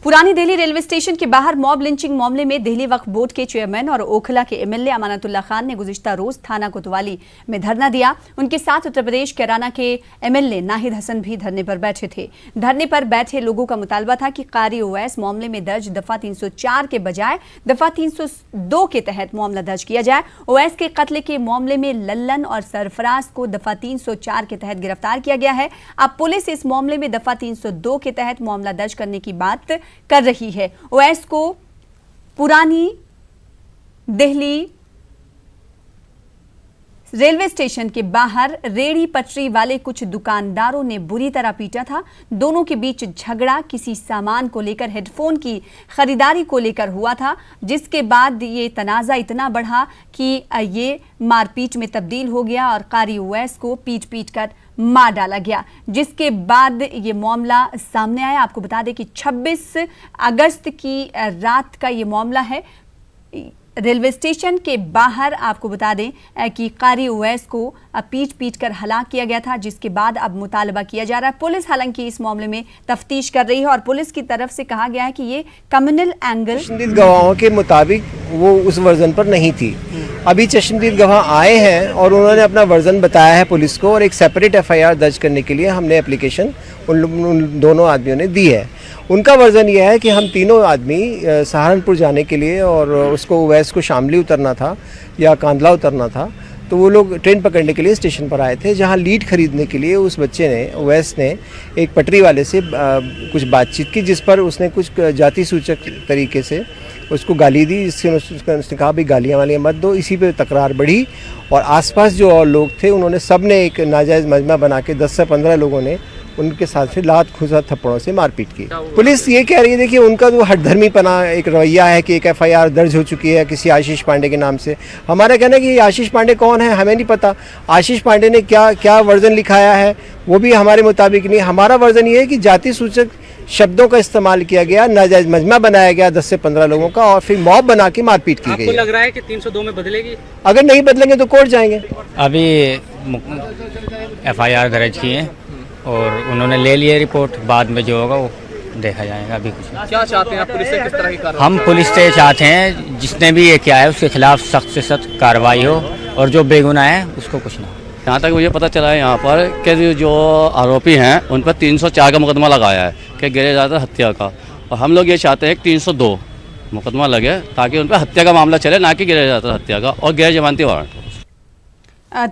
पुरानी Delhi railway station के बाहर मॉब लिंचिंग मामले में दिल्ली वक्फ बोर्ड के चेयरमैन और ओखला के एमएलए अमानतुल्लाह खान ने गुज़िश्ता रोज थाना कोतवाली में धरना दिया। उनके साथ उत्तर प्रदेश कैराना के एमएलए नाहिद हसन भी धरने पर बैठे थे। धरने पर बैठे लोगों का मुतालबा था कि कारी ओवैस मामले में दर्ज दफा 304 के बजाय दफा 302 के तहत मामला दर्ज किया जाए। ओवैस के कत्ल के मामले में लल्लन और सरफराज को दफा 304 के तहत गिरफ्तार किया गया है। अब पुलिस इस मामले में दफा 302 के तहत मामला दर्ज करने की बात कर रही है। ओवैस को पुरानी दिल्ली रेलवे स्टेशन के बाहर रेड़ी पटरी वाले कुछ दुकानदारों ने बुरी तरह पीटा था। दोनों के बीच झगड़ा किसी सामान को लेकर, हेडफोन की खरीदारी को लेकर हुआ था, जिसके बाद ये तनाजा इतना बढ़ा कि ये मारपीट में तब्दील हो गया और कारी ओवैस को पीट कर मार डाला गया, जिसके बाद ये मामला सामने आया। आपको बता दें कि 26 अगस्त की रात का ये मामला है। रेलवे स्टेशन के बाहर आपको बता दें कि कारी ओवैस को पीट कर हलाक किया गया था, जिसके बाद अब मुतालबा किया जा रहा है। पुलिस हालांकि इस मामले में तफ्तीश कर रही है और पुलिस की तरफ से कहा गया है कि ये कम्युनल एंगल चश्मदीद गवाहों के मुताबिक वो उस वर्जन पर नहीं थी। अभी चश्मदीद गवाह आए हैं और उन्होंने अपना वर्जन बताया है पुलिस को, और एक सेपरेट एफआईआर दर्ज करने के लिए हमने एप्लीकेशन उन दोनों आदमियों ने दी है। उनका वर्जन यह है कि हम तीनों आदमी सहारनपुर जाने के लिए, और उसको ओवैस को शामली उतरना था या कांदला उतरना था, तो वो लोग ट्रेन पकड़ने के लिए स्टेशन पर आए थे, जहां लीड खरीदने के लिए उस बच्चे ने, ओवैस ने एक पटरी वाले से कुछ बातचीत की, जिस पर उसने कुछ जाति सूचक तरीके से उसको गाली दी, जिससे उसने कहा भाई गालियाँ वालियाँ मत दो। इसी पे तकरार बढ़ी और आसपास जो और लोग थे उन्होंने सब ने एक नाजायज़ मजमा बना के 10 से 15 लोगों ने उनके साथ से लात खुसा थप्पड़ों से मारपीट की। पुलिस ये कह रही है, देखिए उनका तो हठधर्मीपना एक रवैया है कि एक एफआईआर दर्ज हो चुकी है किसी आशीष पांडे के नाम से। हमारा कहना है कि आशीष पांडे कौन है हमें नहीं पता, आशीष पांडे ने क्या वर्जन लिखाया है वो भी हमारे मुताबिक नहीं। हमारा वर्जन ये है कि जाति सूचक शब्दों का इस्तेमाल किया गया, नाजायज मजमा बनाया गया 10 से 15 लोगों का, और फिर मॉब बना के मारपीट की गई। आपको लग रहा है कि 302 में बदलेगी? अगर नहीं बदलेंगे तो कोर्ट जाएंगे। अभी एफआईआर दर्ज की है और उन्होंने ले लिया रिपोर्ट, बाद में जो होगा वो देखा जाएगा। अभी कुछ क्या चाहते हैं आप पुलिस से, किस तरह की कार्रवाई? हम पुलिस से चाहते हैं जिसने भी ये किया है उसके खिलाफ सख्त से सख्त कार्रवाई हो, और जो बेगुनाह है उसको कुछ ना हो। यहाँ तक मुझे पता चला है यहाँ पर कि जो आरोपी हैं उन पर 304 का मुकदमा लगाया है कि गैर इरादा हत्या का, और हम लोग ये चाहते हैं कि 302 मुकदमा लगे ताकि उन पर हत्या का मामला चले, ना कि गैर इरादा हत्या का और गैर जमानती वारंट।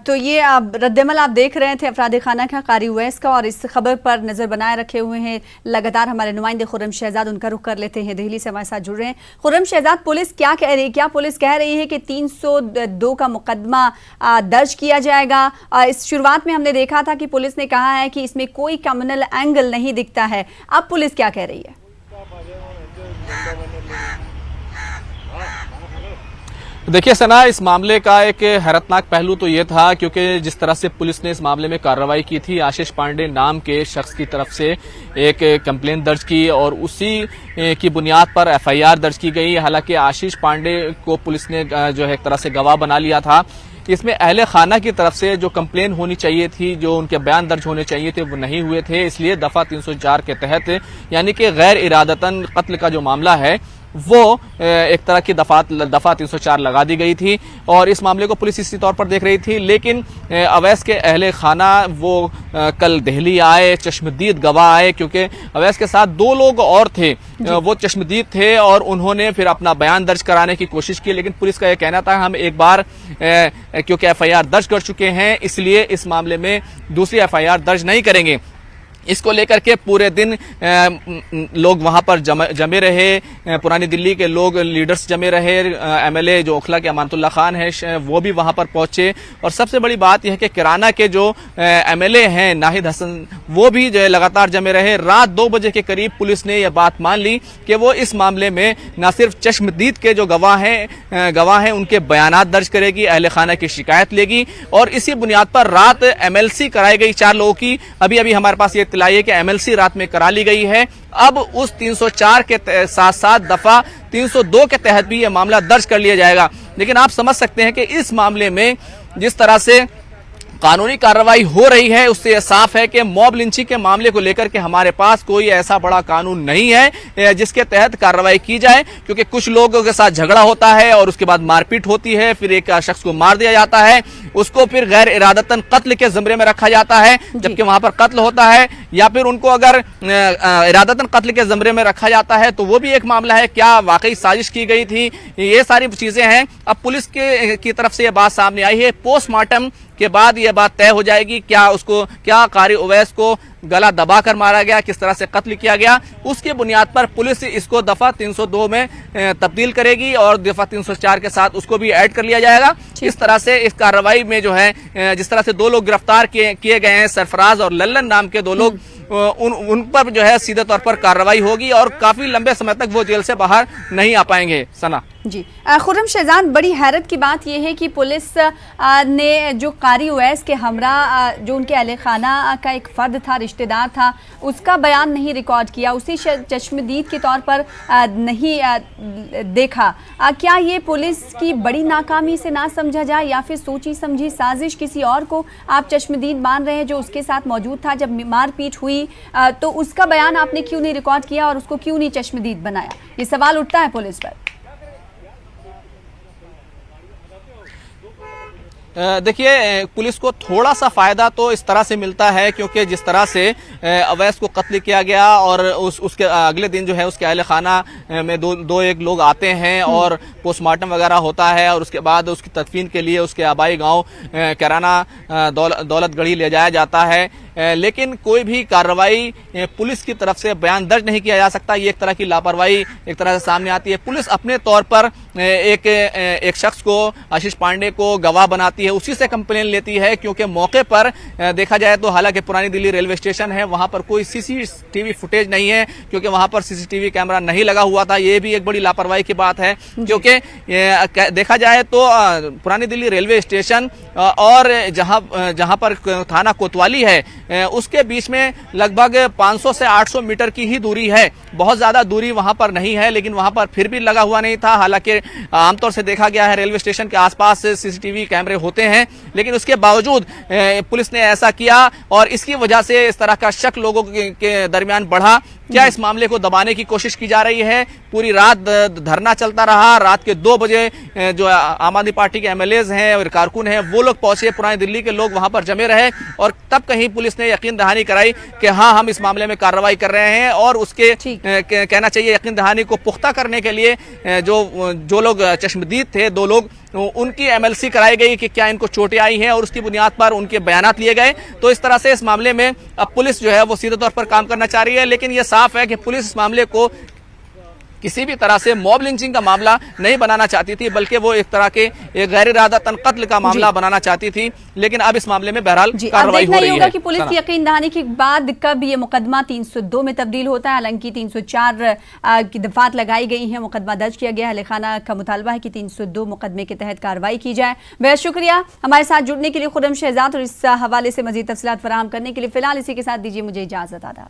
तो ये आप रद्दमल आप देख रहे थे अफराद खाना का, कारी ओवैस का, और इस खबर पर नजर बनाए रखे हुए हैं लगातार हमारे नुमाइंदे खुर्रम शहजाद। उनका रुख कर लेते हैं, दिल्ली से हमारे साथ जुड़ रहे हैं। खुर्रम शहजाद, पुलिस क्या कह रही है? क्या पुलिस कह रही है कि 302 का मुकदमा दर्ज किया जाएगा? इस शुरुआत में हमने देखा था कि पुलिस ने कहा है कि इसमें कोई कम्युनल एंगल नहीं दिखता है। अब पुलिस क्या कह रही है? देखिए सना, इस मामले का एक हैरतनाक पहलू तो ये था क्योंकि जिस तरह से पुलिस ने इस मामले में कार्रवाई की थी, आशीष पांडे नाम के शख्स की तरफ से एक कंप्लेंट दर्ज की और उसी की बुनियाद पर एफआईआर दर्ज की गई। हालांकि आशीष पांडे को पुलिस ने जो है एक तरह से गवाह बना लिया था। इसमें अहले खाना की तरफ से जो कंप्लेन होनी चाहिए थी, जो उनके बयान दर्ज होने चाहिए थे, वो नहीं हुए थे। इसलिए दफा 304 के तहत, यानी कि गैर इरादतन कत्ल का जो मामला है वो एक तरह की दफा 304 लगा दी गई थी और इस मामले को पुलिस इसी तौर पर देख रही थी। लेकिन अवैस के अहले खाना वो कल दिल्ली आए, चश्मदीद गवाह आए, क्योंकि अवैस के साथ 2 लोग और थे, वो चश्मदीद थे और उन्होंने फिर अपना बयान दर्ज कराने की कोशिश की। लेकिन पुलिस का यह कहना था हम एक बार क्योंकि एफआईआर दर्ज कर चुके हैं, इसलिए इस मामले में दूसरी एफआईआर दर्ज नहीं करेंगे। इसको लेकर के पूरे दिन लोग वहां पर जमे रहे, पुरानी दिल्ली के लोग, लीडर्स जमे रहे। एमएलए जो ओखला के अमानतुल्लाह खान है वो भी वहां पर पहुंचे, और सबसे बड़ी बात यह है कि कैराना के जो एमएलए हैं नाहिद हसन, वो भी जो है लगातार जमे रहे। रात 2 बजे के करीब पुलिस ने यह बात मान ली कि वो इस मामले में न सिर्फ चश्मदीद के जो गवाह हैं उनके बयानात दर्ज करेगी, अहले खाना की शिकायत लेगी, और इसी बुनियाद पर रात एमएलसी कराई गई 4 लोगों की। अभी हमारे पास ये लाइए कि एमएलसी रात में करा ली गई है। अब उस 304 के साथ साथ दफा 302 के तहत भी यह मामला दर्ज कर लिया जाएगा। लेकिन आप समझ सकते हैं कि इस मामले में जिस तरह से कानूनी कार्रवाई हो रही है उससे यह साफ है कि मॉब लिंचिंग के मामले को लेकर के हमारे पास कोई ऐसा बड़ा कानून नहीं है जिसके तहत कार्रवाई की जाए, क्योंकि कुछ लोगों के साथ झगड़ा होता है और उसके बाद मारपीट होती है, फिर एक शख्स को मार दिया जाता है, उसको फिर गैर इरादतन कत्ल के ज़मरे में रखा जाता है, जबकि वहां पर कत्ल होता है, या फिर उनको अगर इरादतन कत्ल के ज़मरे में रखा जाता है तो वो भी एक मामला है, क्या वाकई साजिश की गई थी, ये सारी चीजें हैं। अब पुलिस की तरफ से ये बात सामने आई है, पोस्टमार्टम के बाद यह बात तय हो जाएगी क्या कारी उवैस को गला दबाकर मारा गया, किस तरह से कत्ल किया गया, उसके बुनियाद पर पुलिस इसको दफा 302 में तब्दील करेगी और दफा 304 के साथ उसको भी ऐड कर लिया जाएगा। इस तरह से इस कार्रवाई में जो है जिस तरह से दो लोग गिरफ्तार किए गए हैं, सरफराज और लल्लन नाम के दो लोग, उन पर जो है सीधे तौर पर कार्रवाई होगी और काफी लंबे समय तक वो जेल से बाहर नहीं आ पाएंगे। सना जी, खुर्रम शहजाद, बड़ी हैरत की बात यह है कि पुलिस ने जो कारी उवैस के हमरा जो उनके अहले खाना का एक फर्द था, रिश्तेदार था, उसका बयान नहीं रिकॉर्ड किया, उसी चश्मदीद के तौर पर नहीं देखा। क्या ये पुलिस की बड़ी नाकामी से ना समझा जाए या फिर सोची समझी साजिश किसी और को आप चश्मदीद मान रहे हैं जो उसके साथ मौजूद था जब मारपीट हुई, तो उसका बयान आपने क्यों नहीं रिकॉर्ड किया और उसको क्यों नहीं चश्मदीद बनाया? ये सवाल उठता है पुलिस पर। देखिए, पुलिस को थोड़ा सा फायदा तो इस तरह से मिलता है क्योंकि जिस तरह से अवैस को कत्ल किया गया और उसके अगले दिन जो है उसके अहले खाना में दो एक लोग आते हैं और पोस्टमार्टम वगैरह होता है और उसके बाद उसकी तदफीन के लिए उसके आबाई गांव कैराना दौलतगढ़ी ले जाया जाता है, लेकिन कोई भी कार्रवाई पुलिस की तरफ से बयान दर्ज नहीं किया जा सकता। ये एक तरह की लापरवाही एक तरह से सामने आती है। पुलिस अपने तौर पर एक शख्स को, आशीष पांडे को गवाह बनाती है, उसी से कंप्लेन लेती है क्योंकि मौके पर देखा जाए तो हालांकि पुरानी दिल्ली रेलवे स्टेशन है, वहां पर कोई सीसीटीवी फुटेज नहीं है क्योंकि वहां पर सीसीटीवी कैमरा नहीं लगा हुआ था। ये भी एक बड़ी लापरवाही की बात है क्योंकि देखा जाए तो पुरानी दिल्ली रेलवे स्टेशन और जहां पर थाना कोतवाली है उसके बीच में लगभग 500 से 800 मीटर की ही दूरी है, बहुत ज्यादा दूरी वहां पर नहीं है, लेकिन वहां पर फिर भी लगा हुआ नहीं था। हालांकि आमतौर से देखा गया है रेलवे स्टेशन के आसपास सीसीटीवी कैमरे होते हैं, लेकिन उसके बावजूद पुलिस ने ऐसा किया और इसकी वजह से इस तरह का शक लोगों के दरमियान बढ़ा। क्या इस मामले को दबाने की कोशिश की जा रही है? पूरी रात धरना चलता रहा। रात के 2 बजे जो आम आदमी पार्टी के एमएलएज हैं और कारकुन हैं वो लोग पहुंचे, पुरानी दिल्ली के लोग वहां पर जमे रहे और तब कहीं पुलिस ने यकीन दहानी कराई कि हाँ, हम इस मामले में कार्रवाई कर रहे हैं और उसके कहना चाहिए यकीन दहानी को पुख्ता करने के लिए जो लोग चश्मदीद थे, 2 लोग, उनकी एमएलसी कराई गई कि क्या इनको चोटें आई हैं और उसकी बुनियाद पर उनके बयानात लिए गए। तो इस तरह से इस मामले में अब पुलिस जो है वो सीधे तौर पर काम करना चाह रही है, लेकिन यह साफ है कि पुलिस इस मामले को किसी भी तरह से मॉब लिंचिंग का मामला नहीं बनाना चाहती थी, बल्कि वो एक तरह के एक गैर इरादतन कत्ल का मामला बनाना चाहती थी। लेकिन अब इस मामले में बहरहाल कार्रवाई हो रही है कि पुलिस की यकीन दहानी के बाद कब ये मुकदमा 302 में तब्दील होता है। हालांकि 304 की दफात लगाई गई है, मुकदमा दर्ज किया गया है। अहलेखाना का मुतालबा है कि 302 मुकदमे के तहत कार्रवाई की जाए। बेहद शुक्रिया हमारे साथ जुड़ने के लिए खुर्रम शहजाद और इस हवाले से मजीद तफसीलात फराहम करने के लिए। फिलहाल इसी के साथ दीजिए मुझे इजाजत। आदाब।